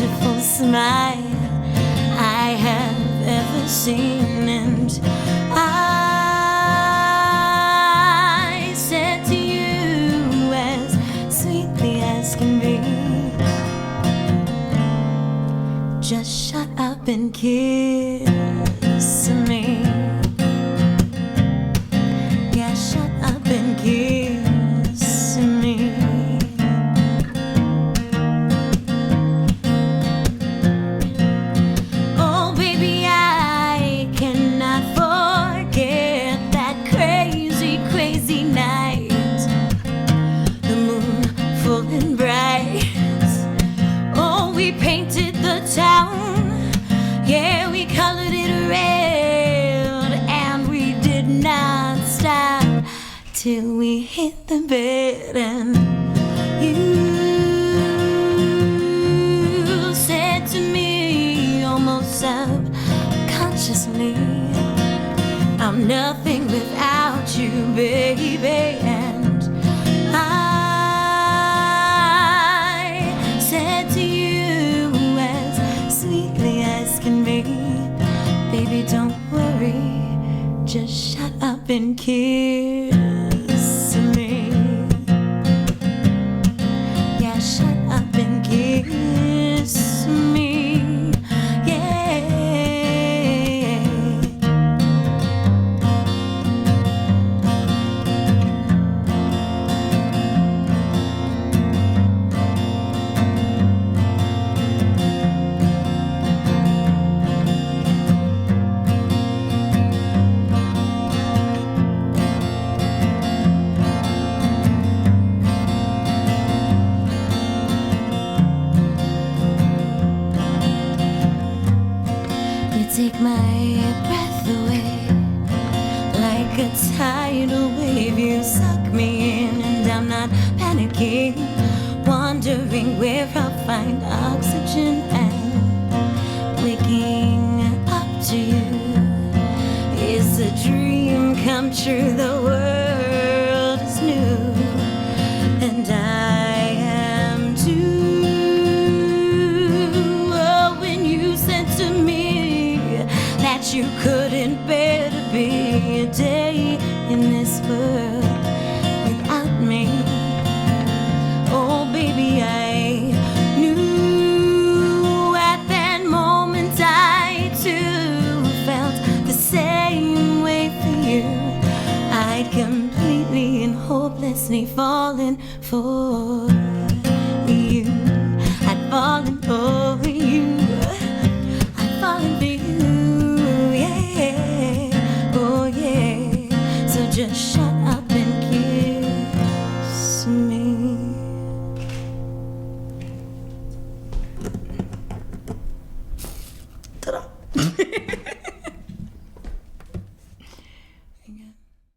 beautiful smile I have ever seen, and I said to you as sweetly as can be, just shut up and kiss me. Yeah, shut up and kiss me. Oh baby, I cannot forget that crazy, crazy night. The moon full and bright. Oh, we painted the town. Yeah, we colored it red, and we did not stop till we hit the bed. And you said to me almost subconsciously, I'm nothing without you, baby. And I said to you as sweetly as can be, baby, don't worry, just shut up and kiss me. Yeah, shut up and kiss me. Yeah. Take my breath away like a tidal wave. You suck me in, and I'm not panicking, wondering where I'll find oxygen. And waking up to you is a dream come true. The world is new, and I am too. Oh, when you said to me that you couldn't bear to be a day in this world without me. Oh baby, I knew at that moment I too felt the same way for you. I'd completely and hopelessly fallen for you. I'd fallen for you. I'd fallen for you. Just shut